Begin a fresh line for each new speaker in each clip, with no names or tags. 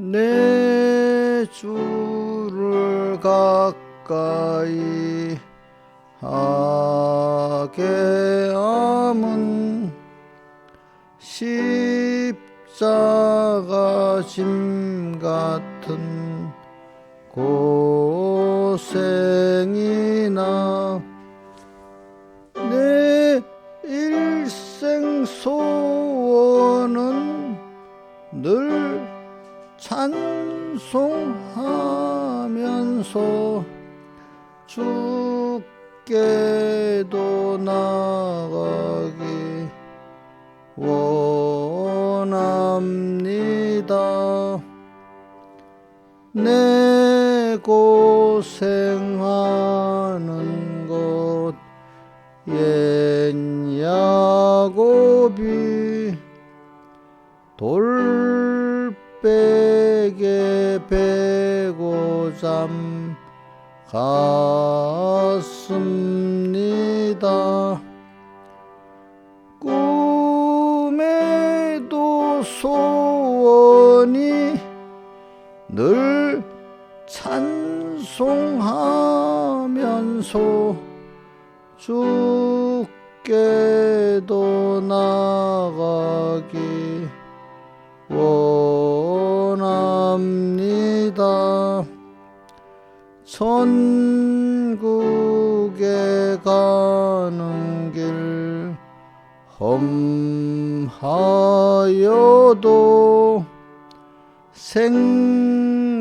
내 주를 가까이 하게 함은 십자가 짐 같은 고생이나 내 일생 소원은 늘 찬송하면서 주께도 나가기 원합니다. 내 고생하는 것 옛 야곱이 돌베개 베고 잠 갔습니다. 꿈에도 소원이 늘 찬송하면서 주께도 나가기 원합니다. 천국에 가는 길 험하여도 생명길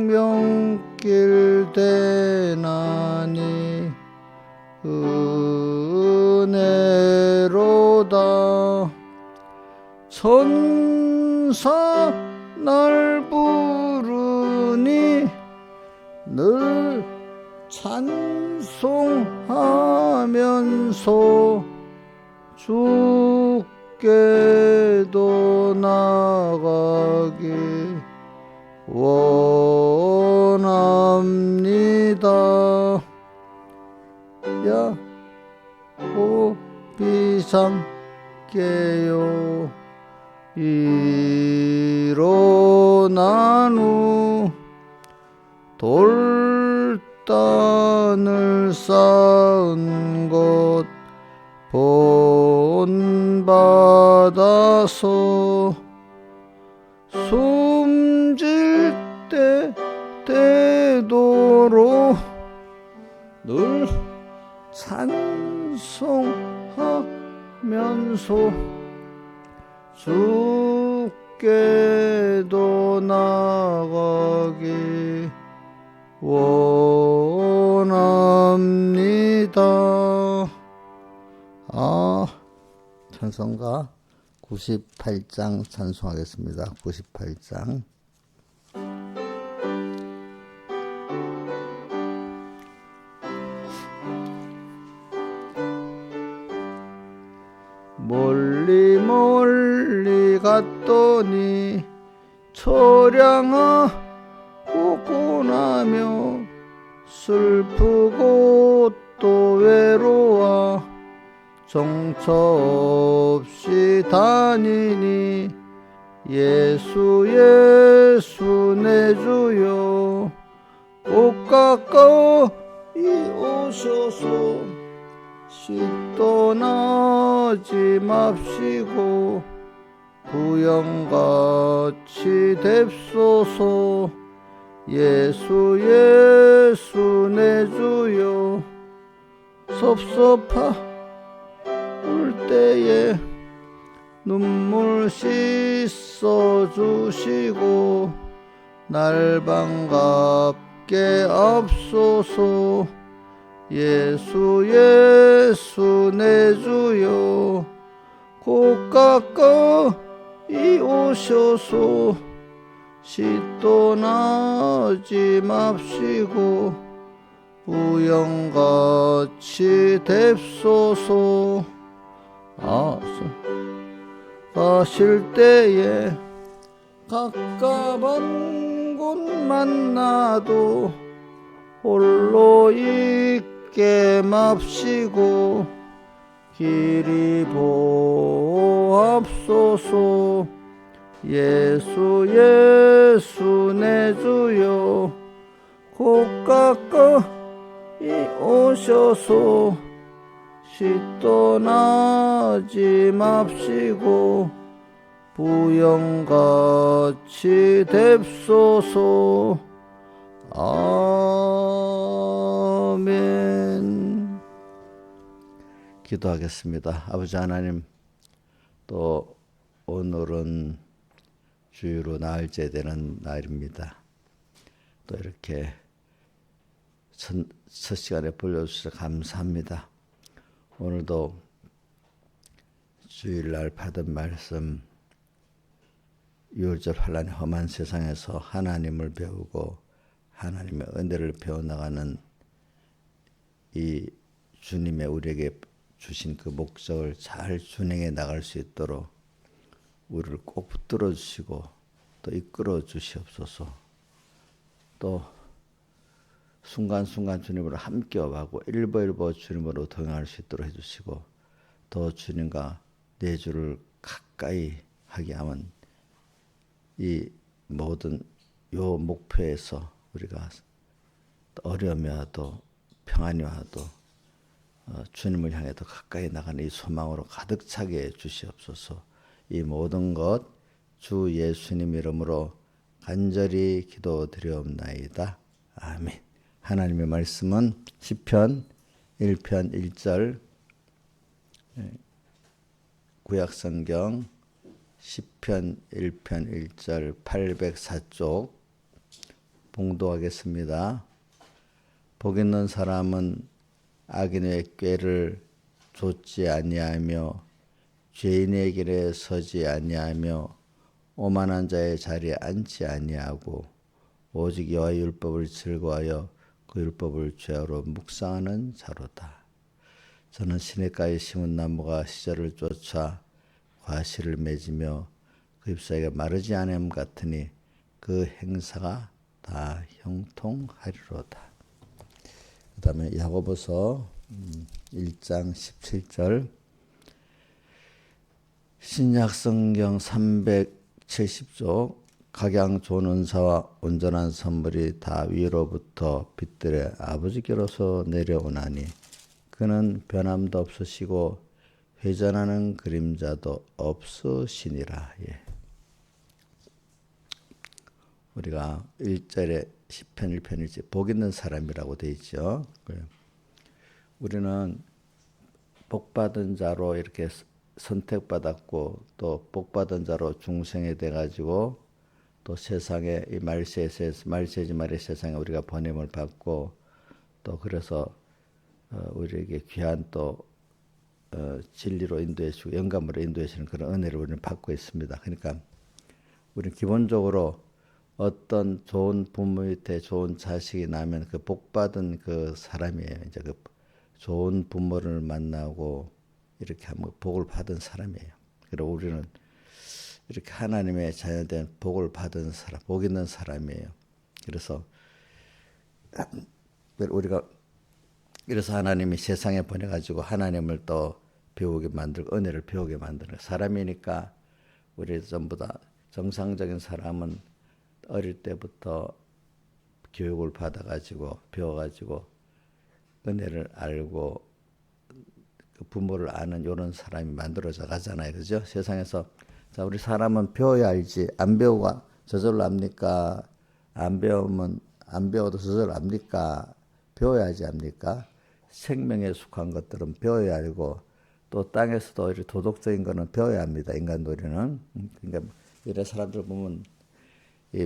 되나니 은혜로다. 천사 날 부르니 늘 찬송하면서 주께도 나가기 원합니다. 야곱이 잠깨요 일어난 후 돌단을 쌓은 곳 본받아서 숨질 때 되도록 늘 찬송하면서 주께도 나가기 원합니다. 찬송가 98장 찬송하겠습니다. 98장. 멀리 멀리 갔더니 처량하고 고나며 슬프고 또 외로워 정처 없이 다니니 예수 예수 내 주여 꼭 가까이 오셔서 떠나지 맙시고 구영같이 뎁소서. 예수 예수 내 주여 섭섭하 울 때에 눈물 씻어 주시고 날 반갑게 앞소서. 예수 예수 내 주여 곧 가까이 오셔서 떠나지 맙시고 우영같이 뎁소서. 가실 때에 가까운 곳 만나도 홀로 있게 맙시고 길이 보옵소서. 예수 예수 내 주여 곧 가까이 오셔서 떠나지 맙시고 부영같이 뎁소서. 아멘. 기도하겠습니다. 아버지 하나님, 또 오늘은 주일로 나흘째 되는 날입니다. 또 이렇게 첫 시간에 불러주셔서 감사합니다. 오늘도 주일날 받은 말씀, 유월절 환란의 험한 세상에서 하나님을 배우고 하나님의 은혜를 배워나가는 이 주님의 우리에게 주신 그 목적을 잘 준행해 나갈 수 있도록 우리를 꼭 붙들어 주시고 또 이끌어 주시옵소서. 또 순간순간 주님으로 함께하고 일보일보 주님으로 동행할 수 있도록 해주시고 더 주님과 내 주를 가까이 하게 하면 이 모든 요 목표에서 우리가 어려움이 와도 평안이 와도 주님을 향해 더 가까이 나가는 이 소망으로 가득 차게 해 주시옵소서. 이 모든 것 주 예수님 이름으로 간절히 기도드리옵나이다. 아멘. 하나님의 말씀은 시편 1편 1절, 구약성경 시편 1편 1절 804쪽 봉독하겠습니다. 복 있는 사람은 악인의 꾀를 좇지 아니하며 죄인의 길에 서지 아니하며 오만한 자의 자리에 앉지 아니하고 오직 여호와의 율법을 즐거워하여 그 율법을 죄로 묵상하는 자로다. 저는 시냇가에 심은 나무가 시절을 쫓아 과실을 맺으며 그 잎사귀가 마르지 않음 같으니 그 행사가 다 형통하리로다. 그 다음에 야고보서 1장 17절, 신약성경 370쪽, 각양 좋은 은사와 온전한 선물이 다 위로부터 빛들의 아버지께로서 내려오나니 그는 변함도 없으시고 회전하는 그림자도 없으시니라. 예. 우리가 1절에 시편 1편 1절 복 있는 사람이라고 되어 있죠. 우리는 복받은 자로 이렇게 선택받았고 또 복받은 자로 중생이 돼가지고 또 세상에 이 말세지 말의 세상에 우리가 보냄을 받고 또 그래서 우리에게 귀한 또 진리로 인도해 주고 영감으로 인도해 주는 그런 은혜를 우리는 받고 있습니다. 그러니까 우리는 기본적으로 어떤 좋은 부모 밑에 좋은 자식이 나면 그 복받은 그 사람이에요. 이제 그 좋은 부모를 만나고 이렇게 하면 복을 받은 사람이에요. 그리고 우리는 이렇게 하나님의 자녀된 복을 받은 사람, 복 있는 사람이에요. 그래서 우리가 그래서 하나님이 세상에 보내가지고 하나님을 또 배우게 만들고 은혜를 배우게 만드는 사람이니까 우리 전부 다 정상적인 사람은 어릴 때부터 교육을 받아가지고 배워가지고 은혜를 알고 그 부모를 아는 이런 사람이 만들어져 가잖아요. 그죠? 세상에서 자, 우리 사람은 배워야 알지. 안 배우고 저절로 압니까? 안 배워도 저절로 압니까? 배워야지 압니까? 생명에 속한 것들은 배워야 알고 또 땅에서도 이렇게 도덕적인 거는 배워야 합니다. 인간도리는. 그러니까 이런 사람들 보면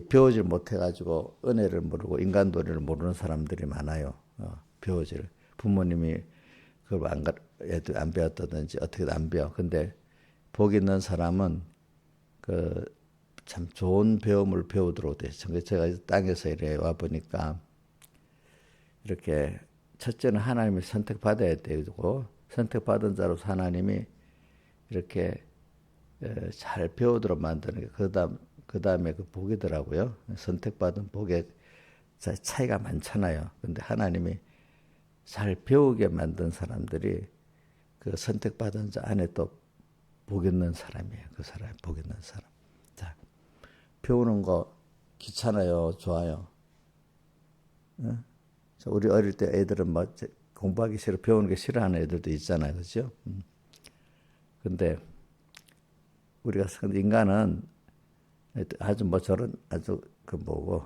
배우질 못해가지고 은혜를 모르고 인간도리를 모르는 사람들이 많아요. 배우질. 부모님이 그걸 애들 안 배웠다든지 어떻게든 안 배워. 근데 복 있는 사람은 그 참 좋은 배움을 배우도록 돼. 제가 땅에서 이래 와 보니까 이렇게 첫째는 하나님이 선택받아야 되고 선택받은 자로서 하나님이 이렇게 잘 배우도록 만드는 게 그 다음에 그 복이더라고요. 선택받은 복의 차이가 많잖아요. 근데 하나님이 잘 배우게 만든 사람들이 그 선택받은 자 안에 또 복 있는 사람이에요. 그 사람이 복 있는 사람. 자, 배우는 거 귀찮아요, 좋아요? 예? 우리 어릴 때 애들은 뭐 공부하기 싫어, 배우는 게 싫어하는 애들도 있잖아요, 그죠? 근데 우리가 인간은 아주 뭐 저런 아주 그 뭐고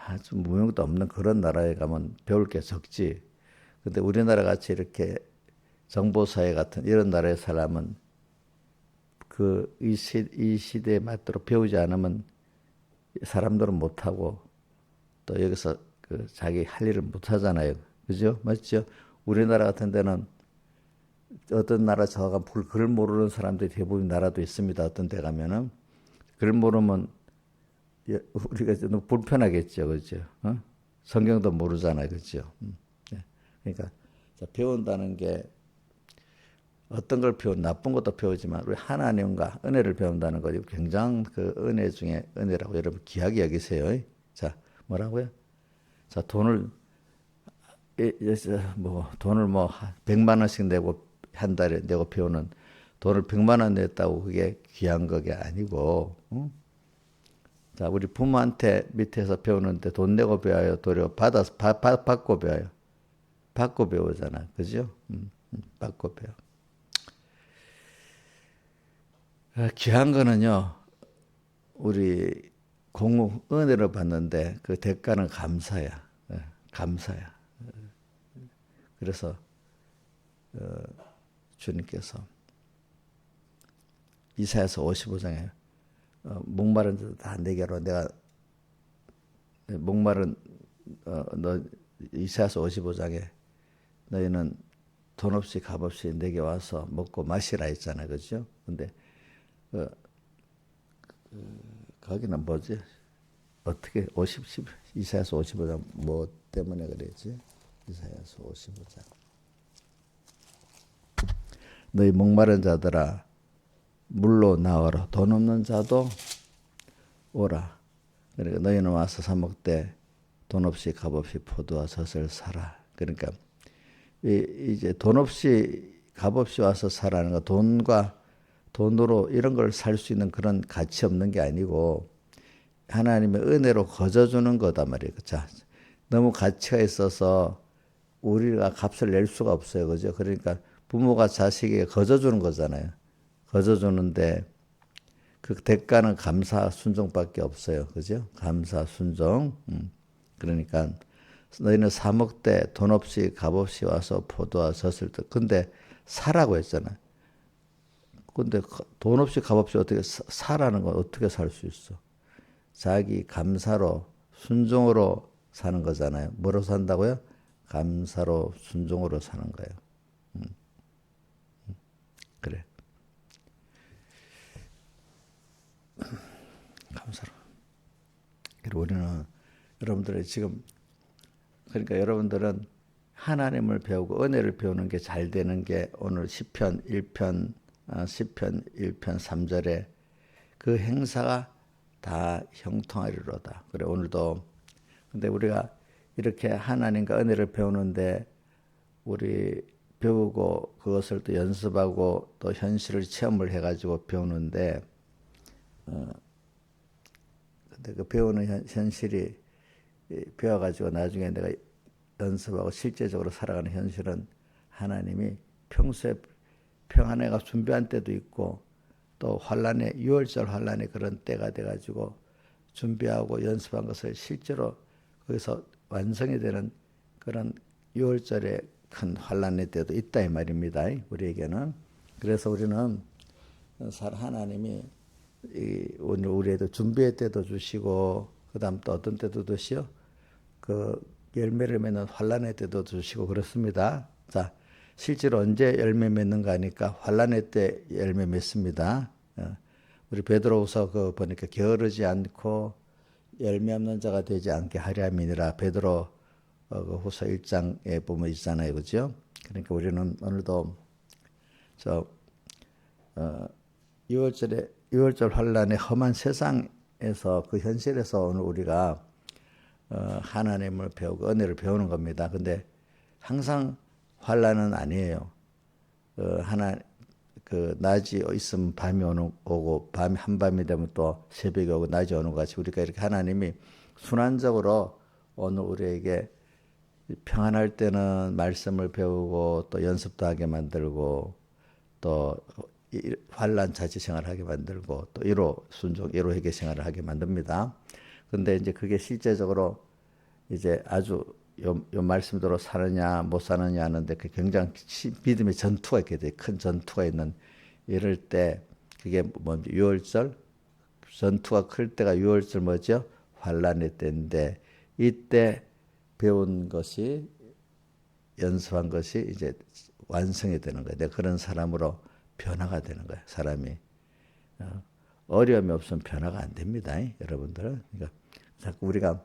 아주 무용도 없는 그런 나라에 가면 배울 게 적지. 근데 우리나라 같이 이렇게 정보사회 같은 이런 나라의 사람은 이 시대에 맞도록 배우지 않으면 사람들은 못하고 또 여기서 그 자기 할 일을 못하잖아요. 그죠? 맞죠? 우리나라 같은 데는 어떤 나라 저가 글 모르는 사람들이 대부분 나라도 있습니다. 어떤 데 가면은 글 모르면 우리가 너무 불편하겠죠. 그죠? 어? 성경도 모르잖아요. 그죠? 네. 그러니까 배운다는 게 어떤 걸 나쁜 것도 배우지만 우리 하나님과 은혜를 배운다는 거죠. 굉장히 그 은혜 중에 은혜라고 여러분 귀하게 여기세요. 자, 뭐라고요? 자, 돈을 뭐 100만 원씩 내고 한 달에 내고 배우는 돈을 100만 원 냈다고 그게 귀한 게 아니고, 응? 자, 우리 부모한테 밑에서 배우는데 돈 내고 배워요? 도리어 받고 배워요? 받고 배우잖아. 그죠? 받고 배워. 귀한 거는요, 우리 은혜를 받는데 그 대가는 감사야. 감사야. 그래서 주님께서 이사야서 55장에 목마른 자도 다 내게 하라. 내가 목마른 너 이사야서 55장에 너희는 돈 없이 값 없이 내게 와서 먹고 마시라 했잖아요. 그죠? 근데 거기는 뭐지? 어떻게 이사야서 55장 뭐 때문에 그랬지? 이사야서 55장 너희 목마른 자들아 물로 나와라. 돈 없는 자도 오라. 그러니까 너희는 와서 사 먹되 돈 없이 값 없이 포도와 젖을 사라. 그러니까 이제 돈 없이 값 없이 와서 사라는 거 돈과 돈으로 이런 걸 살 수 있는 그런 가치 없는 게 아니고 하나님의 은혜로 거저주는 거다 말이에요. 자, 너무 가치가 있어서 우리가 값을 낼 수가 없어요. 그죠? 그러니까 부모가 자식에게 거저주는 거잖아요. 거저주는데 그 대가는 감사 순종밖에 없어요. 그죠? 감사 순종. 그러니까 너희는 사 먹되 돈 없이 값 없이 와서 포도와 젖을 근데 사라고 했잖아요. 근데 돈 없이 값 없이 어떻게 사라는 건 어떻게 살 수 있어? 자기 감사로 순종으로 사는 거잖아요. 뭐로 산다고요? 감사로 순종으로 사는 거예요. 그래. 감사로. 우리는 여러분들이 지금 그러니까 여러분들은 하나님을 배우고 은혜를 배우는 게 잘 되는 게 오늘 시편 1편 3절에 그 행사가 다 형통하리로다. 그래 오늘도 근데 우리가 이렇게 하나님과 은혜를 배우는데 우리 배우고 그것을 또 연습하고 또 현실을 체험을 해가지고 배우는데 근데 그 배우는 현실이 배워가지고 나중에 내가 연습하고 실제적으로 살아가는 현실은 하나님이 평소에 평안해가 준비한 때도 있고 또 환란의 6월절 환란의 그런 때가 돼가지고 준비하고 연습한 것을 실제로 거기서 완성이 되는 그런 6월절의 큰 환란의 때도 있다 이 말입니다. 우리에게는. 그래서 우리는 하나님이 오늘 우리에도 준비의 때도 주시고 그 다음 또 어떤 때도 주시오? 그 열매를 맺는 환란의 때도 주시고 그렇습니다. 자, 실제로 언제 열매 맺는가 하니까 환란의 때 열매 맺습니다. 우리 베드로후서 그 보니까 게으르지 않고 열매 없는 자가 되지 않게 하려 함이니라. 베드로 그 후서 1장에 보면 있잖아요, 그죠? 그러니까 우리는 오늘도 6월절 환란의 험한 세상에서 그 현실에서 오늘 우리가 하나님을 배우고 은혜를 배우는 겁니다. 근데 항상 환란은 아니에요. 그 낮이 있으면 밤이 오고 밤이 한밤이 되면 또 새벽이 오고 낮이 오는 것 같이 우리가 이렇게 하나님이 순환적으로 오늘 우리에게 평안할 때는 말씀을 배우고 또 연습도 하게 만들고 또 환란 자치 생활을 하게 만들고 또 1호 순종 1호 회개 생활을 하게 만듭니다. 근데 이제 그게 실제적으로 이제 아주 요 말씀대로 사느냐 못 사느냐 하는데 그 굉장히 믿음의 전투가 있게 돼. 큰 전투가 있는 이럴 때 그게 뭐죠? 유월절 전투가 클 때가 유월절 뭐죠? 환란의 때인데 이때 배운 것이 연습한 것이 이제 완성이 되는 거예요. 내가 그런 사람으로 변화가 되는 거예요. 사람이 어려움이 없으면 변화가 안 됩니다. 여러분들은 그러니까 자꾸 우리가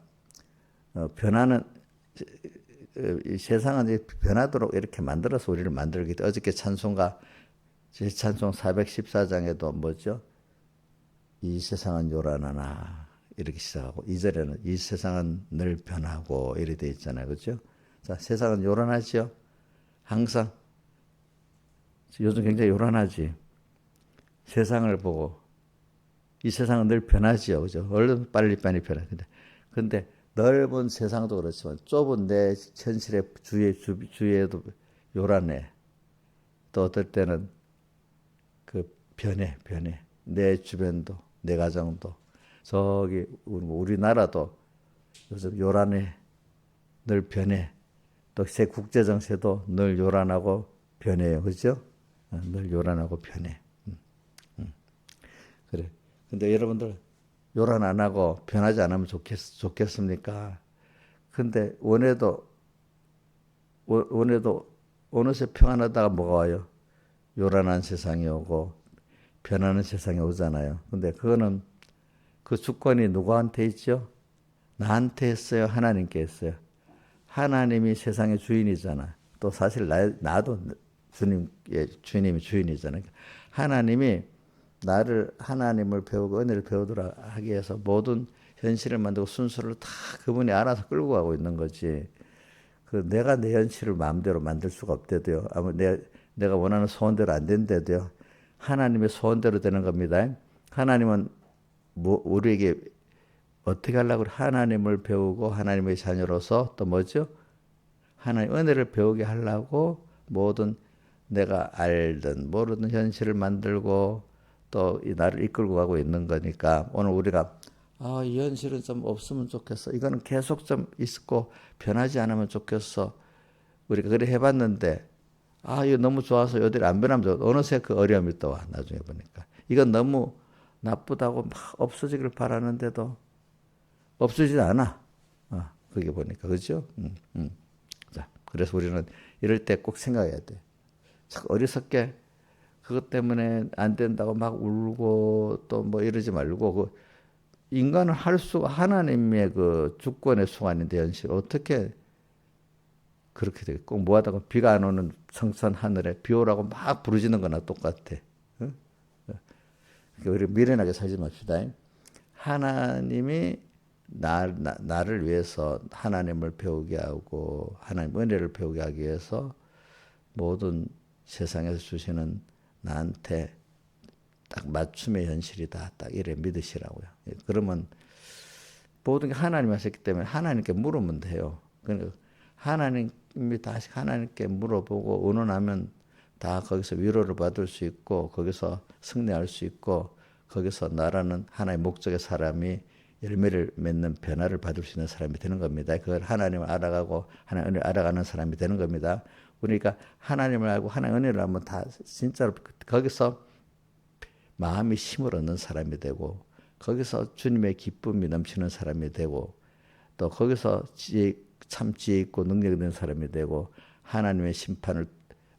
변화는 이 세상은 변하도록 이렇게 만들어서 우리를 만들기 때문에 어저께 찬송가 제찬송 414장에도 뭐죠? 이 세상은 요란하나 이렇게 시작하고 2절에는 이 세상은 늘 변하고 이렇게 돼 있잖아요. 그렇죠? 자, 세상은 요란하죠? 항상 요즘 굉장히 요란하지. 세상을 보고 이 세상은 늘 변하지요. 그죠? 얼른 빨리빨리 변하는데. 근데 넓은 세상도 그렇지만 좁은 내 현실의 주위에도 요란해. 또 어떨 때는 그 변해. 내 주변도, 내 가정도, 저기 우리나라도 요즘 요란해. 늘 변해. 또 새 국제 정세도 늘 요란하고 변해요. 그죠? 늘 요란하고 변해. 그래. 근데 여러분들 요란 안 하고 변하지 않으면 좋겠습니까? 근데 원해도 어느새 평안하다가 뭐가 와요? 요란한 세상이 오고 변하는 세상이 오잖아요. 근데 그거는 그 주권이 누구한테 있죠? 나한테 했어요? 하나님께 했어요? 하나님이 세상의 주인이잖아. 또 사실 나도 주님이 주인이잖아요. 하나님이 나를 하나님을 배우고 은혜를 배우도록 하기 위해서 모든 현실을 만들고 순서를 다 그분이 알아서 끌고 가고 있는 거지. 그 내가 내 현실을 마음대로 만들 수가 없대도요. 아무 내가 원하는 소원대로 안 된대도요. 하나님의 소원대로 되는 겁니다. 하나님은 우리에게 어떻게 하려고 하나님을 배우고 하나님의 자녀로서 또 뭐죠? 하나님 은혜를 배우게 하려고 모든 내가 알든 모르든 현실을 만들고 또 이 나를 이끌고 가고 있는 거니까 오늘 우리가 이 현실은 좀 없으면 좋겠어. 이거는 계속 좀 있고 변하지 않으면 좋겠어. 우리가 그래 해봤는데 이거 너무 좋아서 요들이 안 변하면 어느새 그 어려움이 또 와. 나중에 보니까 이건 너무 나쁘다고 막 없어지길 바라는데도 없어지지 않아. 그게 보니까 그죠? 자, 그래서 우리는 이럴 때 꼭 생각해야 돼. 참 어리석게 그것 때문에 안 된다고 막 울고 또 뭐 이러지 말고 그 인간은 하나님의 그 주권의 수반인데 현실 어떻게 그렇게 되게 꼭 뭐하다가 비가 안 오는 성산 하늘에 비 오라고 막 부르짖는 거나 똑같아. 응? 그러니까 우리 미련하게 살지 맙시다. 하나님이 나를 위해서 하나님을 배우게 하고 하나님 은혜를 배우게 하기 위해서 모든 세상에서 주시는 나한테 딱 맞춤의 현실이다. 딱 이래 믿으시라고요. 그러면 모든 게 하나님이 하셨기 때문에 하나님께 물으면 돼요. 그러니까 하나님이 다시 하나님께 물어보고 의논하면 다 거기서 위로를 받을 수 있고 거기서 승리할 수 있고 거기서 나라는 하나의 목적의 사람이 열매를 맺는 변화를 받을 수 있는 사람이 되는 겁니다. 그걸 하나님을 알아가고 하나님을 알아가는 사람이 되는 겁니다. 그러니까 하나님을 알고 하나님의 은혜를 하면 다 진짜로 거기서 마음이 힘을 얻는 사람이 되고 거기서 주님의 기쁨이 넘치는 사람이 되고 또 거기서 참 지혜 있고 능력 있는 사람이 되고 하나님의 심판을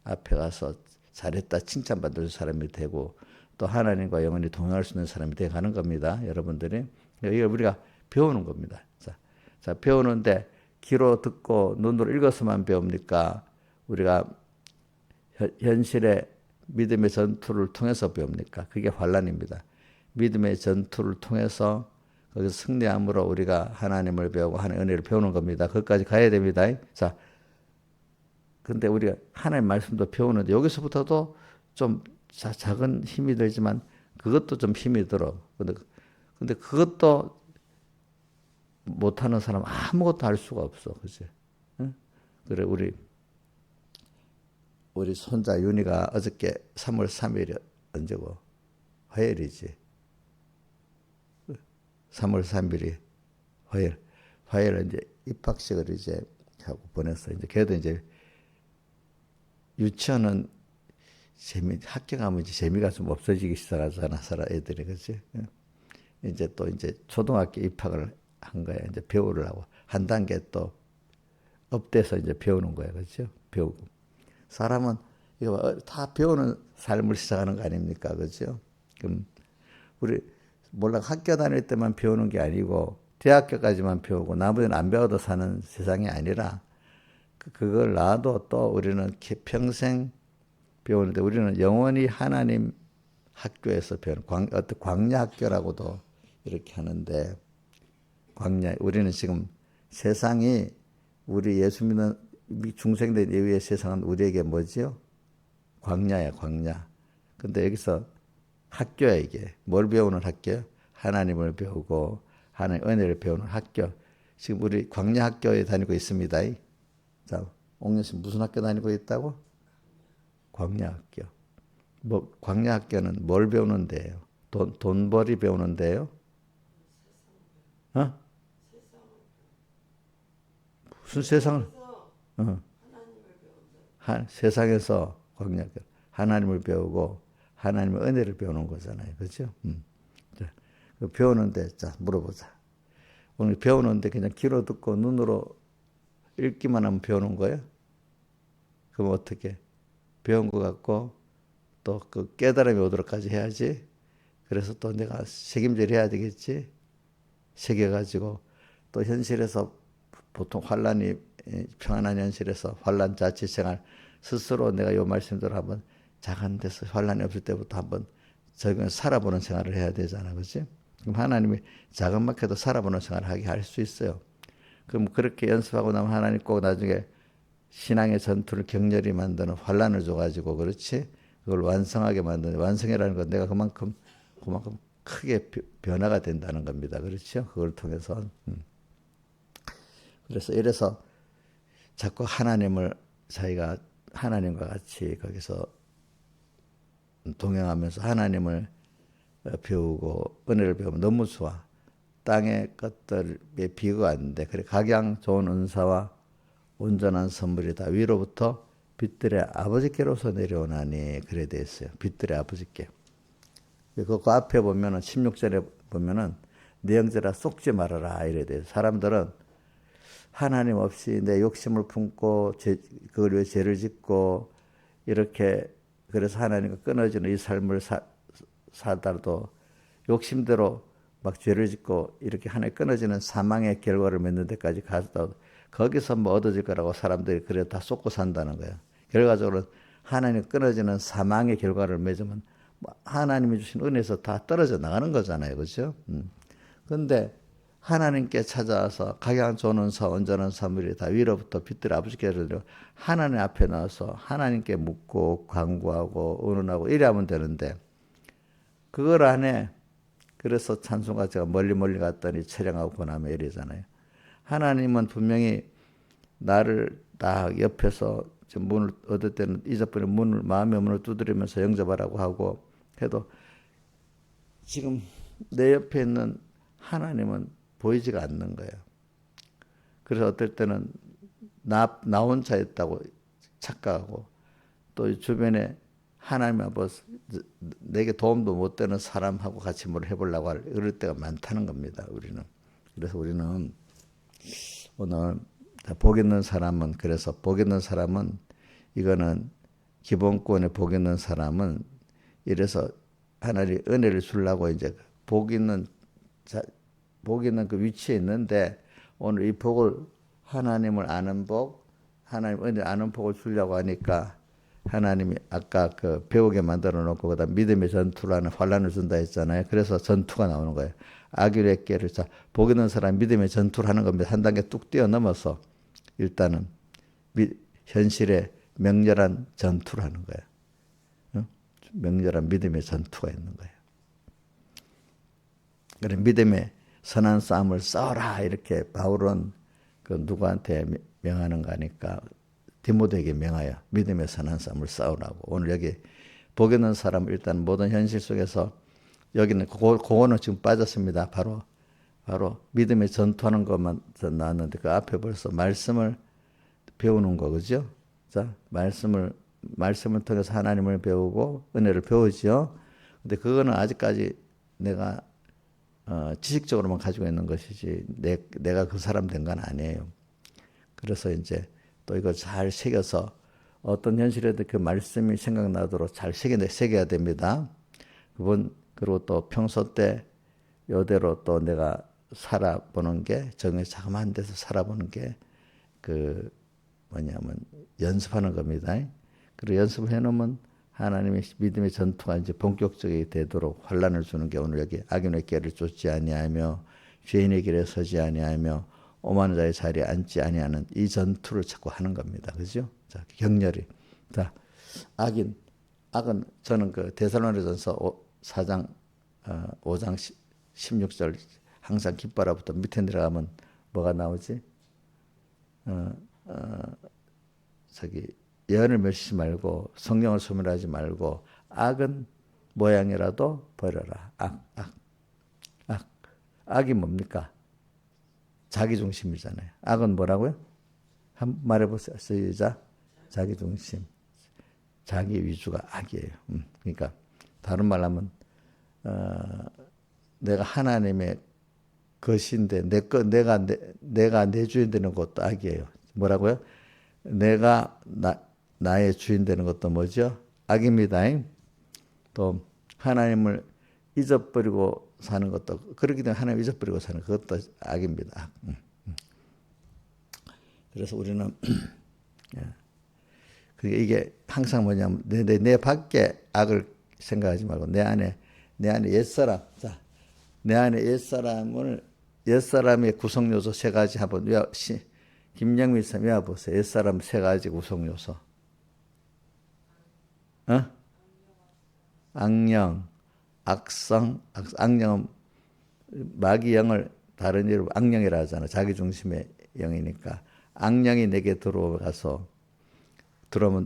앞에 가서 잘했다 칭찬받을 사람이 되고 또 하나님과 영원히 동행할 수 있는 사람이 되어 가는 겁니다. 여러분들이 이걸 우리가 배우는 겁니다. 자 배우는데 귀로 듣고 눈으로 읽어서만 배웁니까? 우리가 현실의 믿음의 전투를 통해서 배웁니까? 그게 환란입니다. 믿음의 전투를 통해서 거기서 승리함으로 우리가 하나님을 배우고 하나님의 은혜를 배우는 겁니다. 거기까지 가야 됩니다. 자, 근데 우리가 하나님 말씀도 배우는데 여기서부터도 좀 작은 힘이 들지만 그것도 좀 힘이 들어. 근데 그것도 못하는 사람 아무것도 할 수가 없어, 그지? 응? 그래 우리 손자 윤희가 어저께 3월 3일이 언제고? 화요일이지. 3월 3일이 화요일. 화요일 이제 입학식을 이제 하고 보냈어. 이제 걔도 이제 유치원은 학교 가면 이제 재미가 좀 없어지기 시작하잖아, 애들이, 그렇지? 이제 또 이제 초등학교 입학을 한 거야. 이제 배우려고 한 단계 또 업돼서 이제 배우는 거야, 그렇죠? 배우고 사람은 이거 다 배우는 삶을 시작하는 거 아닙니까, 그렇죠? 그럼 우리 몰라 학교 다닐 때만 배우는 게 아니고 대학교까지만 배우고 나머지는 안 배워도 사는 세상이 아니라 그걸 놔도 또 우리는 평생 배우는데 우리는 영원히 하나님 학교에서 배우는 어떤 광야 학교라고도 이렇게 하는데 광야 우리는 지금 세상이 우리 예수 믿는 중생된 이후의 세상은 우리에게 뭐지요? 광야야 광야. 근데 여기서 학교야 이게. 뭘 배우는 학교야? 하나님을 배우고 하나님 은혜를 배우는 학교. 지금 우리 광야 학교에 다니고 있습니다. 자, 옥년 씨 무슨 학교 다니고 있다고? 광야 학교. 뭐 광야 학교는 뭘 배우는데요? 돈벌이 배우는데요? 어? 무슨 세상을? 어. 세상에서 광야 학교 하나님을 배우고 하나님의 은혜를 배우는 거잖아요, 그렇죠? 자, 배우는데 자 물어보자. 오늘 배우는데 그냥 귀로 듣고 눈으로 읽기만 하면 배우는 거예요? 그럼 어떻게? 배운 것 같고 또 그 깨달음이 오도록까지 해야지. 그래서 또 내가 책임질 해야 되겠지. 새겨가지고 또 현실에서 보통 환란이 평안한 현실에서 환란 자취생활 스스로 내가 요 말씀대로 한번 작은 데서 환란이 없을 때부터 한번 적응 살아보는 생활을 해야 되잖아, 그렇지? 그럼 하나님이 작은 막혀도 살아보는 생활을 하게 할 수 있어요. 그럼 그렇게 연습하고 나면 하나님 꼭 나중에 신앙의 전투를 격렬히 만드는 환란을 줘가지고 그렇지? 그걸 완성하게 만드는 완성이라는 건 내가 그만큼 크게 변화가 된다는 겁니다. 그렇죠? 그걸 통해서. 그래서 이래서 자꾸 하나님을 자기가 하나님과 같이 거기서 동행하면서 하나님을 배우고 은혜를 배우면 너무 좋아. 땅의 것들에 비교가 안 돼. 그래 각양 좋은 은사와 온전한 선물이 다 위로부터 빛들의 아버지께로서 내려오나니 그래 돼 있어요. 빛들의 아버지께. 그 앞에 보면은 16절에 보면은 내 형제라 속지 말아라 이래 돼. 사람들은 하나님 없이 내 욕심을 품고 그걸 위해 죄를 짓고 이렇게 그래서 하나님과 끊어지는 이 삶을 살다도 욕심대로 막 죄를 짓고 이렇게 하나님 끊어지는 사망의 결과를 맺는 데까지 가서 거기서 뭐 얻어질 거라고 사람들이 그래 다 쏟고 산다는 거야. 결과적으로 하나님 끊어지는 사망의 결과를 맺으면 하나님이 주신 은혜에서 다 떨어져 나가는 거잖아요. 그렇죠? 그런데 하나님께 찾아와서 각양 좋은 은사 온전한 사물이 다 위로부터 빛들 아버지께로 하나님 앞에 나와서 하나님께 묻고 간구하고 의논하고 이래 하면 되는데 그걸 안 해. 그래서 찬송가 제가 멀리 갔더니 철량하고 고나며 이래잖아요. 하나님은 분명히 나를 딱 옆에서 문을 얻을 때는 잊어버린 문을 마음의 문을 두드리면서 영접하라고 하고 해도 지금 내 옆에 있는 하나님은 보이지가 않는 거예요. 그래서 어떨 때는 나 혼자 있다고 착각하고 또 주변에 하나님 아버지 내게 도움도 못 되는 사람하고 같이 뭘 해보려고 이럴 때가 많다는 겁니다. 우리는. 그래서 우리는 오늘 복 있는 사람은 그래서 복 있는 사람은 이거는 기본권에 복 있는 사람은 이래서 하나님 은혜를 주려고 이제 복 있는 그 위치에 있는데 오늘 이 복을 하나님을 아는 복, 하나님 은혜 아는 복을 주려고 하니까 하나님이 아까 그 배우게 만들어 놓고 그다음 믿음의 전투라는 환란을 준다 했잖아요. 그래서 전투가 나오는 거예요. 악일의 깨를 자, 복 있는 사람 믿음의 전투를 하는 겁니다. 한 단계 뚝 뛰어넘어서 일단은 현실에 맹렬한 전투를 하는 거예요. 맹렬한 믿음의 전투가 있는 거예요. 그래 믿음의 선한 싸움을 싸워라 이렇게 바울은 그 누구한테 명하는 거니까 디모데에게 명하여 믿음의 선한 싸움을 싸우라고. 오늘 여기 복 있는 사람 일단 모든 현실 속에서 여기는 그거는 지금 빠졌습니다. 바로 믿음의 전투하는 것만 나왔는데 그 앞에 벌써 말씀을 배우는 거 그죠? 자 말씀을 통해서 하나님을 배우고 은혜를 배우죠. 근데 그거는 아직까지 내가 지식적으로만 가지고 있는 것이지 내가 그 사람 된 건 아니에요. 그래서 이제 또 이걸 잘 새겨서 어떤 현실에도 그 말씀이 생각나도록 잘 새겨야 됩니다. 그리고 또 평소 때 이대로 또 내가 살아보는 게 정말 자그마한 데서 살아보는 게 그 뭐냐면 연습하는 겁니다. 그리고 연습을 해놓으면 하나님의 믿음의 전투가 이제 본격적이 되도록 환란을 주는 게 오늘 여기 악인의 길을 쫓지 아니하며 죄인의 길에 서지 아니하며 오만한 자의 자리에 앉지 아니하는 이 전투를 자꾸 하는 겁니다. 그죠? 자, 격렬히. 자, 악은 저는 그 데살로니가전서 4장 5장 16절 항상 깃바라부터 밑에 내려가면 뭐가 나오지? 예언을 멸시하지 말고 성령을 소멸하지 말고 악은 모양이라도 버려라. 악이 뭡니까? 자기중심이잖아요. 악은 뭐라고요? 한번 말해보세요. 시작. 자기중심. 자기 위주가 악이에요. 그러니까 다른 말로 하면 내가 하나님의 것인데 내가 내 주인 되는 것도 악이에요. 뭐라고요? 내가 나의 주인 되는 것도 뭐죠? 악입니다. 또 하나님을 잊어버리고 사는 것도 그렇기 때문에 하나님 잊어버리고 사는 그것도 악입니다. 그래서 우리는 이게 항상 뭐냐면 내 밖에 악을 생각하지 말고 내 안에 옛사람. 자, 내 안에 옛사람의 구성 요소 세 가지 한번 김영민 쌤 외워보세요. 옛사람 세 가지 구성 요소. 악령, 악성, 악령은 마귀 영을 다른 이름으로 악령이라 하잖아. 자기중심의 영이니까. 악령이 내게 들어오면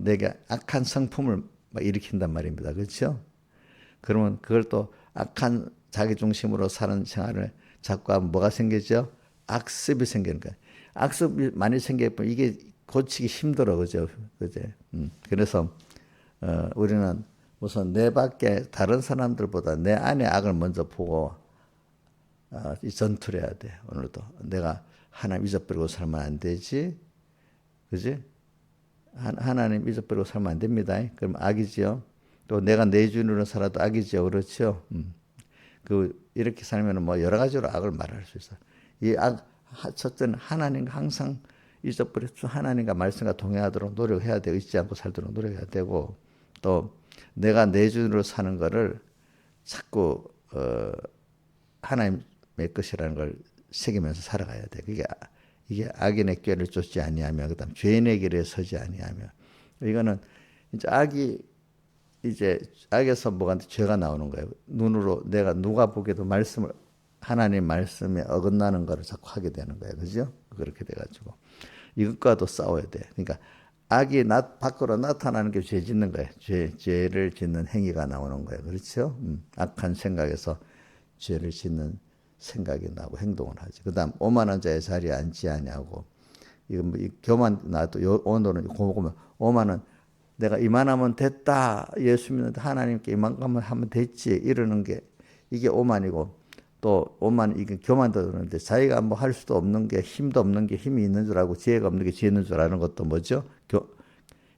내게 악한 성품을 막 일으킨단 말입니다. 그렇죠? 그러면 그걸 또 악한 자기중심으로 사는 생활을 자꾸 하면 뭐가 생기죠? 악습이 생기는 거예요. 악습이 많이 생기면 이게 고치기 힘들어. 그죠? 그래서 우리는 우선 내 밖에 다른 사람들보다 내 안에 악을 먼저 보고 이 전투를 해야 돼. 오늘도 내가 하나님 잊어버리고 살면 안 되지. 그지? 하나님 잊어버리고 살면 안 됩니다. 그럼 악이지요. 또 내가 내 주인으로 살아도 악이지요. 그렇죠? 이렇게 살면 뭐 여러 가지로 악을 말할 수 있어요. 이 악, 첫째는 하나님 항상 잊어버렸죠. 하나님과 말씀과 동행하도록 노력해야 되고 잊지 않고 살도록 노력해야 되고 또 내가 내 주인으로 사는 거를 자꾸 하나님의 것이라는 걸 새기면서 살아가야 돼. 이게 악인의 꾀를 쫓지 아니하며 그다음 죄인의 길에 서지 아니하며 이거는 이제 악에서 뭐가 죄가 나오는 거예요. 눈으로 내가 누가 보기에도 하나님 말씀에 어긋나는 거를 자꾸 하게 되는 거예요. 그죠? 그렇게 돼가지고 이것과도 싸워야 돼. 그러니까 악이 밖으로 나타나는 게 죄 짓는 거예요. 죄를 짓는 행위가 나오는 거예요. 그렇죠? 악한 생각에서 죄를 짓는 생각이 나고 행동을 하지. 그 다음 오만한 자의 자리에 앉지 아니하고 이건 교만 나도 오늘은 보면 오만은 내가 이만하면 됐다. 예수 믿는데 하나님께 이만큼만 하면 됐지. 이러는 게 이게 오만이고 또 오만 이게 교만도 그러는데 자기가 뭐 할 수도 없는 게 힘도 없는 게 힘이 있는 줄 알고 지혜가 없는 게 지혜 있는 줄 아는 것도 뭐죠?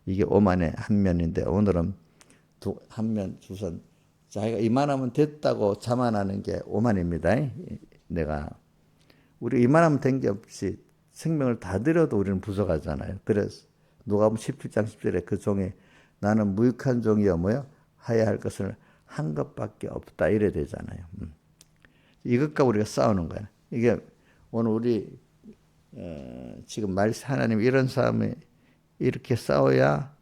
이게 오만의 한 면인데 오늘은 한 두 손 자기가 이만하면 됐다고 자만하는 게 오만입니다. 우리 이만하면 된 게 없이 생명을 다 드려도 우리는 부족하잖아요. 그래서 누가복음 17장 10절에 그 종이 나는 무익한 종이여 뭐요? 하야 할 것을 한 것밖에 없다 이래 되잖아요. 이것과 우리가 싸우는 거야. 이게 오늘 우리 지금 하나님 이런 싸움에 이렇게 싸워야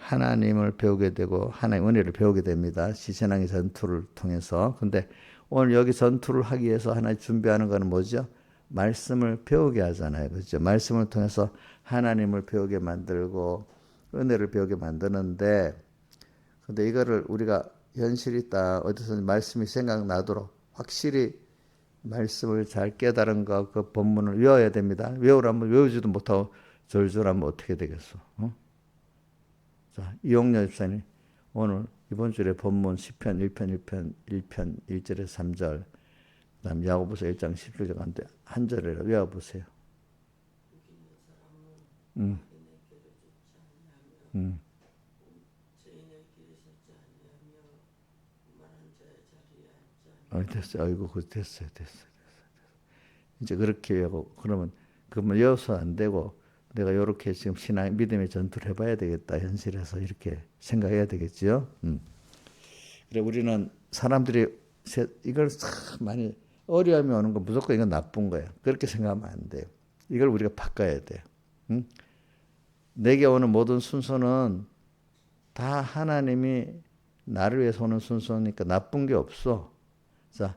하나님을 배우게 되고 하나님 은혜를 배우게 됩니다. 시신앙의 전투를 통해서. 근데 오늘 여기 전투를 하기 위해서 하나 준비하는 거는 뭐죠? 말씀을 배우게 하잖아요. 그렇죠? 말씀을 통해서 하나님을 배우게 만들고 은혜를 배우게 만드는데, 근데 이거를 우리가 현실이 딱 어디서 말씀이 생각나도록 확실히 말씀을 잘 깨달은 거, 그 본문을 외워야 됩니다. 외우라면 외우지도 못하고 절절하면 어떻게 되겠어? 어? 자, 이용렬 집사님, 오늘 이번 주에 본문 시편 1편 1절에서 3절, 그다음 야고보서 1장 17절인데 한 절을 외워보세요. 음. 됐어요. 아이고, 됐어요. 이제 그렇게 외우고, 그러면 그러면 외워서 안 되고, 내가 이렇게 지금 신앙 믿음의 전투를 해봐야 되겠다. 현실에서 이렇게 생각해야 되겠지요. 그래, 우리는 사람들이 이걸 많이 어려움이 오는 건 무조건 이건 나쁜 거예요. 그렇게 생각하면 안 돼요. 이걸 우리가 바꿔야 돼요. 내게 오는 모든 순서는 다 하나님이 나를 위해서 오는 순서니까 나쁜 게 없어. 자,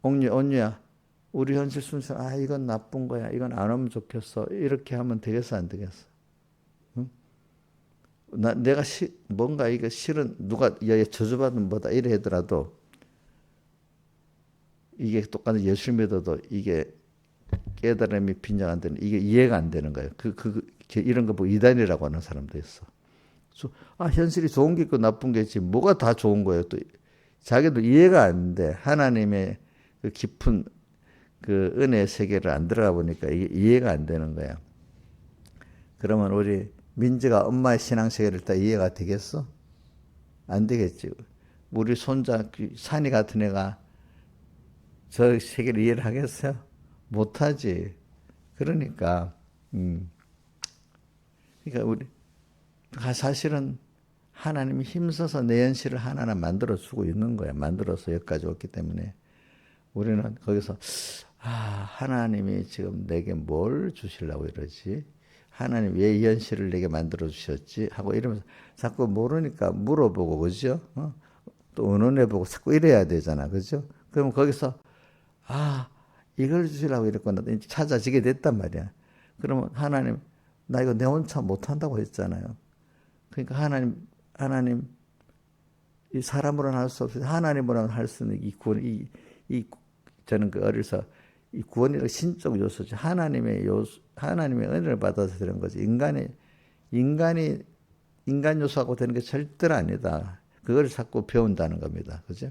온유야, 우리 현실 순서, 이건 나쁜 거야. 이건 안 하면 좋겠어. 이렇게 하면 되겠어, 안 되겠어? 응? 내가 뭔가 이거 싫은, 누가 저주받은 뭐다 이래 하더라도, 이게 똑같은 예수 믿어도 이게 깨달음이 빈정 안 되는, 이게 이해가 안 되는 거예요. 이런 거 보고 이단이라고 하는 사람도 있어. 현실이 좋은 게 있고 나쁜 게 있지. 뭐가 다 좋은 거예요. 또 자기도 이해가 안 돼. 하나님의 그 깊은 그 은혜의 세계를 안 들어가 보니까 이게 이해가 안 되는 거야. 그러면 우리 민지가 엄마의 신앙 세계를 다 이해가 되겠어? 안 되겠지. 우리 손자 산이 같은 애가 저 세계를 이해를 하겠어요? 못하지. 그러니까 우리 사실은 하나님이 힘써서 내 현실을 하나하나 만들어주고 있는 거야. 만들어서 여기까지 왔기 때문에 우리는 거기서 하나님이 지금 내게 뭘 주시려고 이러지? 하나님 왜 이 현실을 내게 만들어 주셨지? 하고 이러면서 자꾸 모르니까 물어보고, 그죠? 또 의논해보고 자꾸 이래야 되잖아. 그죠? 그러면 거기서 이걸 주시려고 이랬구나 찾아지게 됐단 말이야. 그러면 하나님, 나 이거 내 혼자 못한다고 했잖아요. 그러니까 하나님, 이 사람으로는 할 수 없어요. 하나님으로는 할 수 있는 이 구원, 저는 그 어려서 이 구원이라는 신적 요소지. 하나님의 은혜를 받아서 되는 거지. 인간 요소하고 되는 게 절대로 아니다. 그걸 자꾸 배운다는 겁니다. 그죠?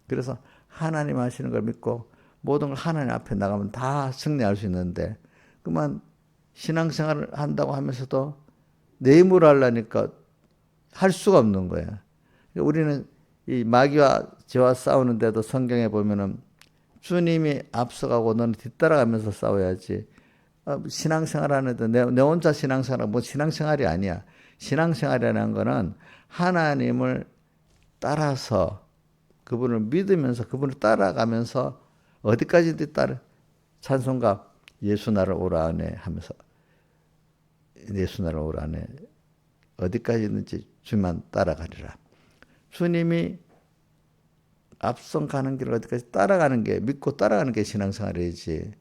그래서 하나님 하시는 걸 믿고 모든 걸 하나님 앞에 나가면 다 승리할 수 있는데, 그만 신앙생활을 한다고 하면서도 내 힘으로 하려니까 할 수가 없는 거야. 우리는 이 마귀와 죄와 싸우는데도 성경에 보면은 주님이 앞서가고 너는 뒤따라가면서 싸워야지. 신앙생활 하는데 내 혼자 신앙생활은 뭐 신앙생활이 아니야. 신앙생활이라는 거는 하나님을 따라서 그분을 믿으면서 그분을 따라가면서 어디까지든 찬송가 예수 나를 오라 하네 하면서 예수 나를 오라 하네 어디까지든지 주만 따라가리라. 주님이 앞선 가는 길을 어디까지 따라가는 게, 믿고 따라가는 게 신앙생활이지.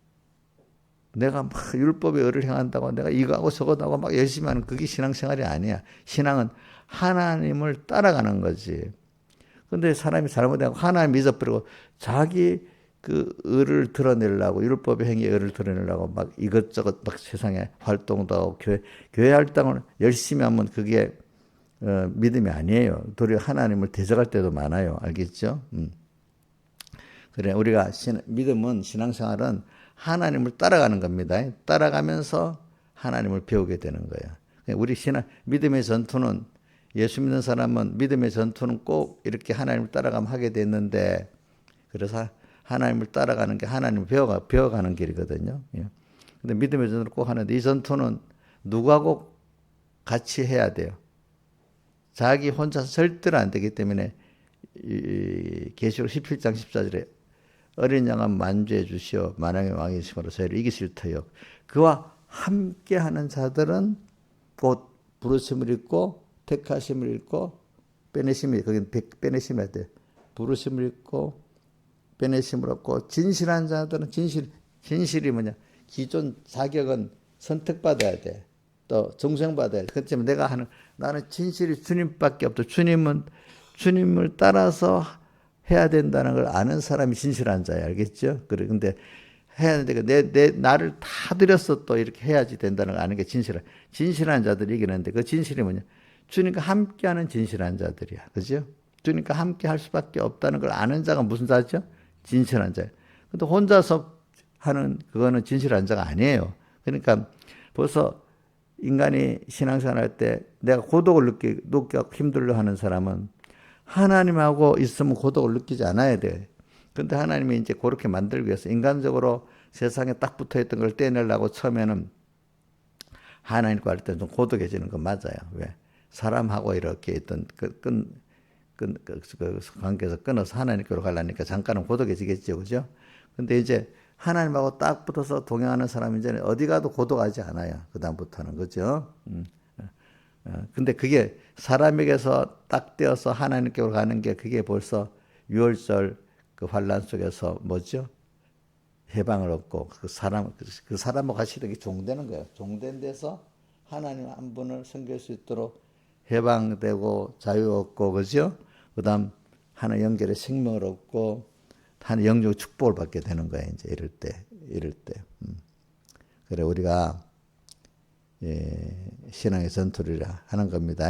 내가 막 율법의 의를 행한다고 내가 이거 하고 저거 하고 막 열심히 하는 그게 신앙생활이 아니야. 신앙은 하나님을 따라가는 거지. 근데 사람이 잘못하고 하나님 잊어버리고 자기 그 의를 드러내려고, 율법의 행위의 의를 드러내려고 막 이것저것 막 세상에 활동도 하고 교회 활동을 열심히 하면 그게 믿음이 아니에요. 도리어 하나님을 대적할 때도 많아요. 알겠죠? 그래, 우리가 믿음은, 신앙생활은 하나님을 따라가는 겁니다. 따라가면서 하나님을 배우게 되는 거예요. 우리 믿음의 전투는, 예수 믿는 사람은 믿음의 전투는 꼭 이렇게 하나님을 따라가면 하게 됐는데, 그래서 하나님을 따라가는 게 하나님을 배워가는 길이거든요. 근데 믿음의 전투를 꼭 하는데, 이 전투는 누구하고 같이 해야 돼요. 자기 혼자서 절대로 안 되기 때문에 계시록 17장 14절에 어린 양은 만주해 주시어 만왕의 왕이심으로 저희를 이기실 터요. 그와 함께하는 자들은 곧 부르심을 잊고 택하심을 잊고 빼내심이 거긴 빼내심해야 돼. 부르심을 잊고 빼내심을 얻고 진실한 자들은 진실이 뭐냐? 기존 자격은 선택받아야 돼. 또 정성받아야 돼. 그렇지만 나는 진실이 주님밖에 없다. 주님을 따라서 해야 된다는 걸 아는 사람이 진실한 자야. 알겠죠? 그래. 근데 해야 되는데 나를 다 들여서 또 이렇게 해야지 된다는 걸 아는 게 진실한 자들이 이기는데 그 진실이 뭐냐? 주님과 함께하는 진실한 자들이야. 그죠? 주님과 함께 할 수밖에 없다는 걸 아는 자가 무슨 자죠? 진실한 자예요. 근데 혼자서 하는 그거는 진실한 자가 아니에요. 그러니까 벌써 인간이 신앙생활 할 때 내가 고독을 느끼고 힘들어 하는 사람은 하나님하고 있으면 고독을 느끼지 않아야 돼. 근데 하나님이 이제 그렇게 만들기 위해서 인간적으로 세상에 딱 붙어 있던 걸 떼내려고 처음에는 하나님과 할 때 좀 고독해지는 건 맞아요. 왜? 사람하고 이렇게 있던 그 관계에서 끊어서 하나님께로 가려니까 잠깐은 고독해지겠죠. 그죠? 근데 이제 하나님하고 딱 붙어서 동행하는 사람은 이제 어디 가도 고독하지 않아요. 그다음부터는. 그죠? 근데 그게 사람에게서 딱 떼어서 하나님께로 가는 게 그게 벌써 6월절 그 환란 속에서 뭐죠? 해방을 얻고 그 사람하고 같이 이렇게 종되는 거예요. 종된 데서 하나님 한 분을 섬길 수 있도록 해방되고 자유 얻고 그죠? 그다음 하나 연결의 생명을 얻고 하나 영적 축복을 받게 되는 거예요. 이제 이럴 때. 그래 우리가 신앙의 전투를 하는 겁니다.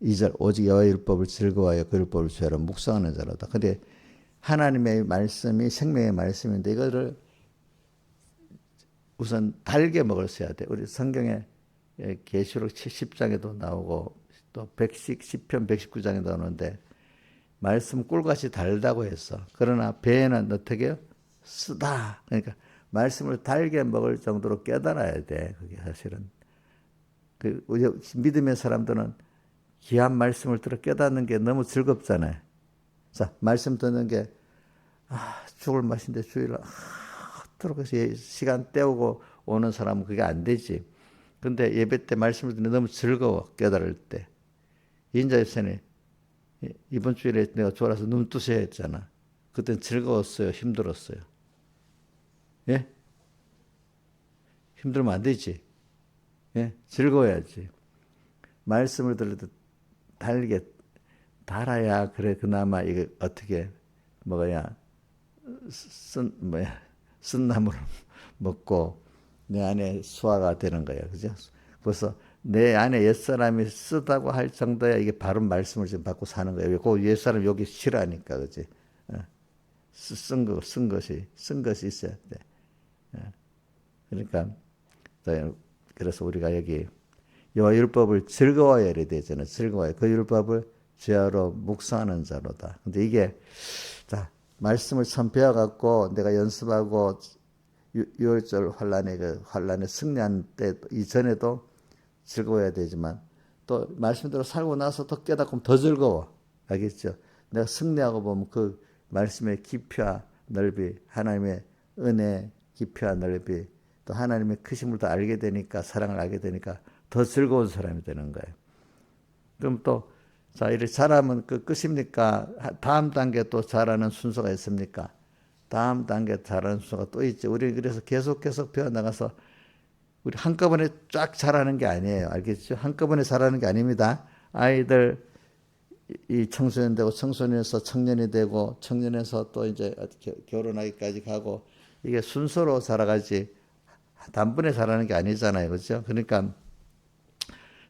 2절 오직 여호와의 율법을 즐거워하여 그 율법을 주야로 묵상하는 자로다. 근데 하나님의 말씀이 생명의 말씀인데 이거를 우선 달게 먹었어야 돼. 우리 성경에 계시록 10장에도 나오고 또 10편 119장에 나오는데 말씀 꿀같이 달다고 했어. 그러나 배에는 어떻게 해요? 쓰다. 그러니까 말씀을 달게 먹을 정도로 깨달아야 돼. 그게 사실은. 우리 믿음의 사람들은 귀한 말씀을 들어 깨닫는 게 너무 즐겁잖아요. 자, 말씀 듣는 게 죽을 맛인데 주일날 그렇게 시간 때우고 오는 사람은 그게 안 되지. 근데 예배 때 말씀을 듣는 게 너무 즐거워. 깨달을 때. 인자에서는 이번 주일에 내가 졸아서 눈 뜨셔야 했잖아. 그땐 즐거웠어요? 힘들었어요? 예? 힘들면 안 되지. 예? 즐거워야지. 말씀을 들을 때 달게 달아야 그래 그나마 이게 어떻게 먹어야 쓴 나물을 먹고 내 안에 수화가 되는 거야. 그죠? 그래서 내 안에 옛사람이 쓰다고 할 정도야 이게 바른 말씀을 지금 받고 사는 거예요. 그 옛사람 여기 싫어하니까, 그지? 쓴 것이 있어야 돼. 그러니까, 그래서 우리가 여기 여호와 율법을 즐거워해야 되잖아요. 즐거워해. 그 율법을 주야로 묵상하는 자로다. 근데 이게, 자, 말씀을 처음 배워갖고 내가 연습하고 6월절 환란에 승리한 때 이전에도 즐거워야 되지만 또 말씀대로 살고 나서 더 깨닫고 더 즐거워. 알겠죠? 내가 승리하고 보면 그 말씀의 깊이와 넓이, 하나님의 은혜 깊이와 넓이, 또 하나님의 크심을 더 알게 되니까, 사랑을 알게 되니까 더 즐거운 사람이 되는 거예요. 그럼 또, 자, 이렇게 잘하면 그 끝입니까? 다음 단계 또 잘하는 순서가 있습니까? 다음 단계 잘하는 순서가 또 있죠. 우리 그래서 계속 배워나가서 우리 한꺼번에 쫙 잘하는 게 아니에요. 알겠죠? 한꺼번에 잘하는 게 아닙니다. 아이들 이 청소년 되고 청소년에서 청년이 되고 청년에서 또 이제 결혼하기까지 가고 이게 순서로 자라가지 단번에 자라는 게 아니잖아요. 그렇죠? 그러니까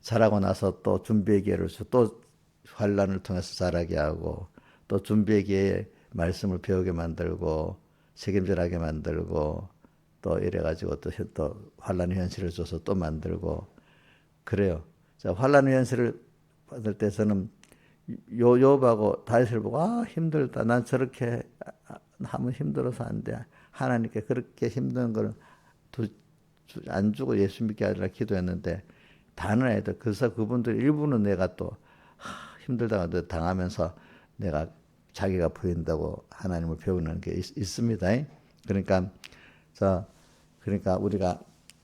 자라고 나서 또 준비의 기회를 줘. 또 환란을 통해서 자라게 하고 또 준비의 기회에 말씀을 배우게 만들고 책임질하게 만들고 또 이래가지고 또 환란의 현실을 줘서 또 만들고 그래요. 자, 환란의 현실을 받을 때 저는 요압하고 다윗을 보고 힘들다. 난 저렇게 하면 힘들어서 안 돼. 하나님께 그렇게 힘든 걸 안 주고 예수 믿게 하리라 기도했는데 다른 애들 그래서 그분들 일부는 내가 또 힘들다고 당하면서 내가 자기가 보인다고 하나님을 배우는 게 있습니다. 그러니까 우리가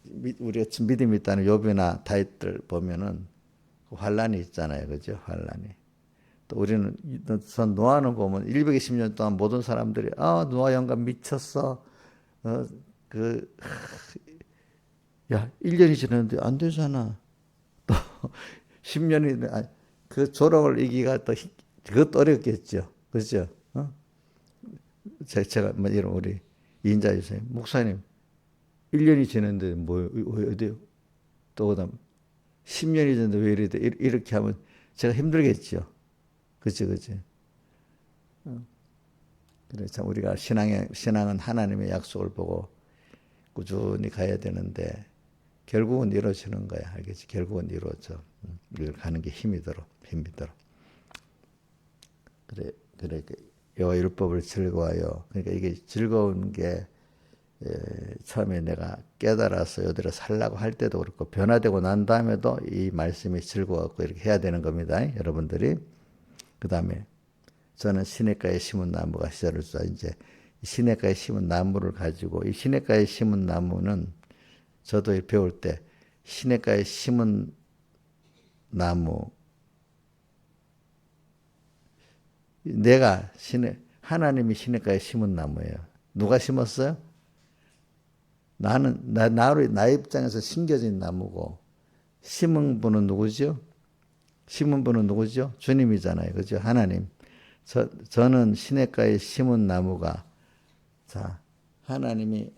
우리가 믿음이 있다는 욥이나 다윗들 보면은 환란이 있잖아요, 그죠? 환란이. 또 우리는 노아는 보면 120년 동안 모든 사람들이 노아 영감 미쳤어. 그 야, 1년이 지났는데 안 되잖아. 또 10년이 그 조롱을 이기가 또 그것도 어렵겠죠. 그죠? 제가 뭐 이런 우리 이인자 주세요. 목사님 1년이 지났는데 뭐 어디요? 또 그다음 10년이 지났는데 왜 이렇게 하면 제가 힘들겠죠. 그죠, 그죠. 그래 참 우리가 신앙은 하나님의 약속을 보고 꾸준히 가야 되는데 결국은 이루어지는 거야, 알겠지? 결국은 이루어져. 이걸 가는 게 힘이 들어. 그래 여호와 율법을 즐거워요. 그러니까 이게 즐거운 게 처음에 내가 깨달아서 여대로 살라고 할 때도 그렇고 변화되고 난 다음에도 이 말씀이 즐거웠고 이렇게 해야 되는 겁니다, 여러분들이. 그 다음에 저는 시냇가에 심은 나무가 시절을 주자. 이제 시냇가에 심은 나무를 가지고 이 시냇가에 심은 나무는 저도 배울 때 시냇가에 심은 나무 하나님이 시냇가에 심은 나무예요. 누가 심었어요? 나 입장에서 심겨진 나무고 심은 분은 누구죠? 주님이잖아요. 그죠? 하나님. 저는 시냇가에 심은 나무가 자 하나님이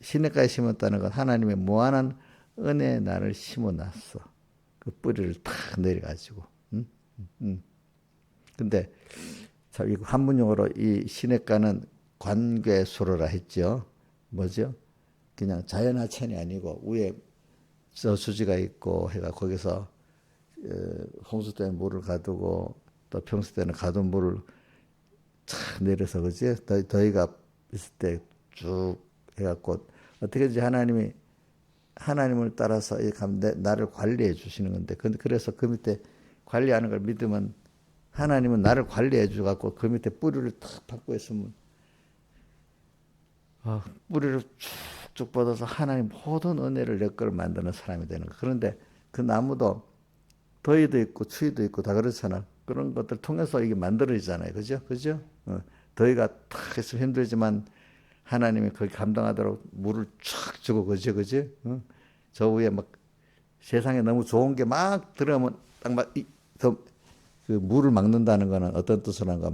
시냇가에 심었다는 건 하나님의 무한한 은혜에 나를 심어놨어. 그 뿌리를 탁 내려가지고. 근데 참 이거 한문용어로 이 시냇가는 관괴수로라 했죠. 뭐죠? 그냥 자연하천이 아니고 위에 저수지가 있고 해가 거기서 홍수 때문에 물을 가두고 또 평소 때는 가둔 물을 탁 내려서 그지? 더위가 있을 때 쭉 해갖고 어떻게든지 하나님을 따라서 나를 관리해 주시는 건데 그래서 그 밑에 관리하는 걸 믿으면 하나님은 나를 관리해 주갖고 그 밑에 뿌리를 탁 받고 있으면 뿌리를 쭉쭉 뻗어서 하나님 모든 은혜를 내 걸 만드는 사람이 되는 거. 그런데 그 나무도 더위도 있고 추위도 있고 다 그렇잖아. 그런 것들 통해서 이게 만들어지잖아요. 그죠? 더위가 탁 해서 힘들지만 하나님이 거기 감당하도록 물을 쫙 주고 그죠? 저 위에 막 세상에 너무 좋은 게 막 들어오면 딱 막 그 물을 막는다는 거는 어떤 뜻으로 한가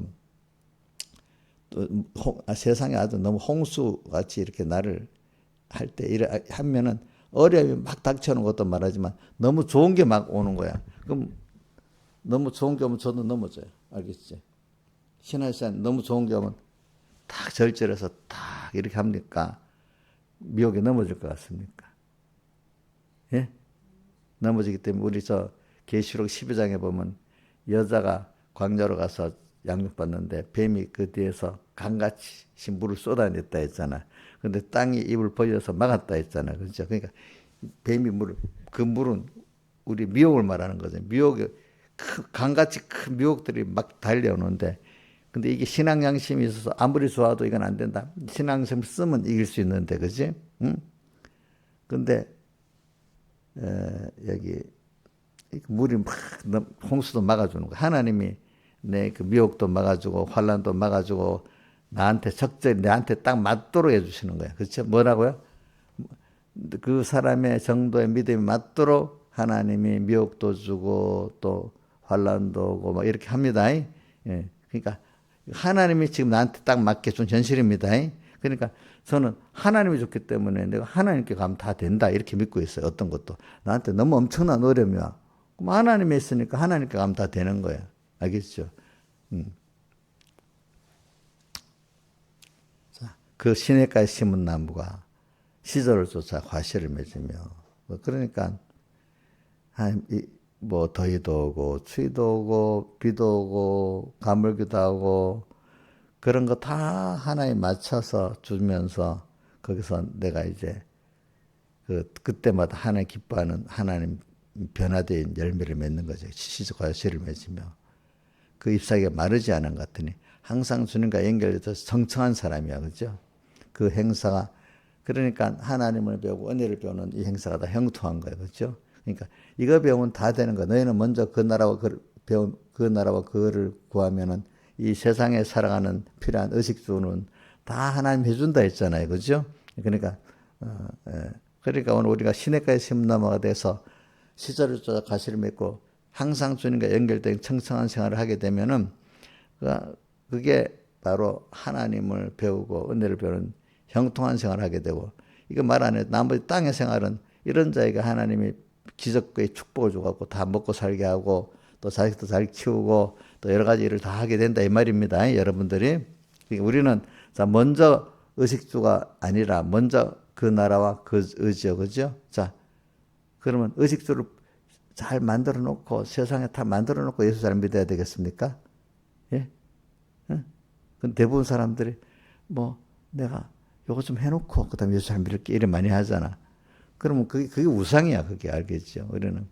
세상에 아주 너무 홍수같이 이렇게 나를 할 때 이래 하면은 어려움이 막 닥쳐오는 것도 말하지만 너무 좋은 게 막 오는 거야. 그럼 너무 좋은 게 오면 저도 넘어져요. 알겠지? 신화시간 너무 좋은 게 오면 딱 절절해서 딱 이렇게 합니까? 미혹에 넘어질 것 같습니까? 예? 넘어지기 때문에 우리 저 계시록 12장에 보면 여자가 광야로 가서 양육받는데 뱀이 그 뒤에서 강같이 물을 쏟아냈다 했잖아. 근데 땅이 입을 벌려서 막았다 했잖아. 그렇죠? 그러니까 뱀이 그 물은 우리 미혹을 말하는 거죠. 강같이 큰 미혹들이 막 달려오는데 근데 이게 신앙 양심이 있어서 아무리 좋아도 이건 안 된다. 신앙 양심 쓰면 이길 수 있는데, 그지? 응? 근데 여기 물이 막 홍수도 막아주는 거야. 하나님이 내 그 미혹도 막아주고 환란도 막아주고 나한테 적절히 내한테 딱 맞도록 해주시는 거야. 그렇죠? 뭐라고요? 그 사람의 정도의 믿음이 맞도록 하나님이 미혹도 주고 또 환란도 오고 막 이렇게 합니다. 예. 그러니까 하나님이 지금 나한테 딱 맞게 준 현실입니다. 그러니까 저는 하나님이 줬기 때문에 내가 하나님께 가면 다 된다 이렇게 믿고 있어요. 어떤 것도 나한테 너무 엄청난 어려움이 와. 그럼 하나님이 있으니까 하나님께 가면 다 되는 거야. 알겠죠? 자, 그 시냇가에 심은 나무가 시절을 쫓아 과실을 맺으며 그러니까 뭐 더위도 오고 추위도 오고 비도 오고 가물기도 하고 그런 거 다 하나에 맞춰서 주면서 거기서 내가 이제 그때마다 하나님 기뻐하는 하나님 변화된 열매를 맺는 거죠. 과실을 맺으며 그 잎사귀가 마르지 않은 것 같으니 항상 주님과 연결돼서 정청한 사람이야. 그죠? 그 행사가 그러니까 하나님을 배우고 은혜를 배우는 이 행사가 다 형통한 거예요. 그렇죠? 그러니까 이거 배우면 다 되는 거야. 너희는 먼저 그 나라와 그 나라와 그를 구하면은 이 세상에 살아가는 필요한 의식주는 다 하나님 해준다 했잖아요. 그죠? 그러니까, 그러니까 오늘 우리가 시냇가의 심나무가 돼서 시절을 쫓아 가시를 맺고 항상 주님과 연결된 청청한 생활을 하게 되면은 그게 바로 하나님을 배우고 은혜를 배우는 형통한 생활을 하게 되고, 이거 말 안 해도 나머지 땅의 생활은 이런 자에게 하나님이 기적의 축복을 주고 다 먹고 살게 하고 또 자식도 잘 키우고 또 여러 가지 일을 다 하게 된다 이 말입니다. 여러분들이. 그러니까 우리는 자 먼저 의식주가 아니라 먼저 그 나라와 그 의지요. 그죠? 자, 그러면 의식주를 잘 만들어 놓고 세상에 다 만들어 놓고 예수 잘 믿어야 되겠습니까? 예? 근데 대부분 사람들이 뭐 내가 요거 좀 해놓고 그다음에 예수 잘 믿을게 이래 많이 하잖아. 그러면 그게 우상이야. 그게 알겠죠? 우리는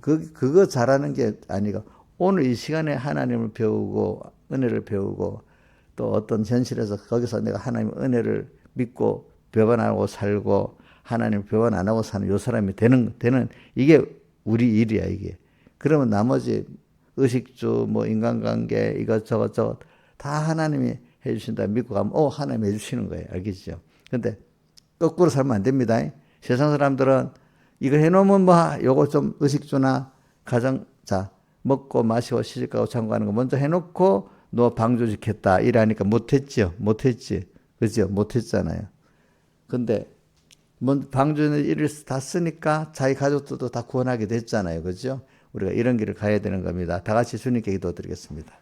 그거 잘하는 게 아니고 오늘 이 시간에 하나님을 배우고 은혜를 배우고 또 어떤 현실에서 거기서 내가 하나님의 은혜를 믿고 배반하고 살고 하나님을 배반 안 하고 사는 요 사람이 되는 이게 우리 일이야 이게. 그러면 나머지 의식주 뭐 인간관계 이것저것 다 하나님이 해주신다 믿고 가면 하나님이 해주시는 거예요. 알겠죠? 근데 거꾸로 살면 안 됩니다. 세상 사람들은 이거 해놓으면 뭐 요거 좀 의식주나 가정 자 먹고 마시고 시집가고 장가하는 거 먼저 해놓고 너 방주 짓겠다 이러니까 못했지 그죠? 못했잖아요. 근데 방주는 일을 다 쓰니까 자기 가족들도 다 구원하게 됐잖아요. 그죠? 우리가 이런 길을 가야 되는 겁니다. 다 같이 주님께 기도드리겠습니다.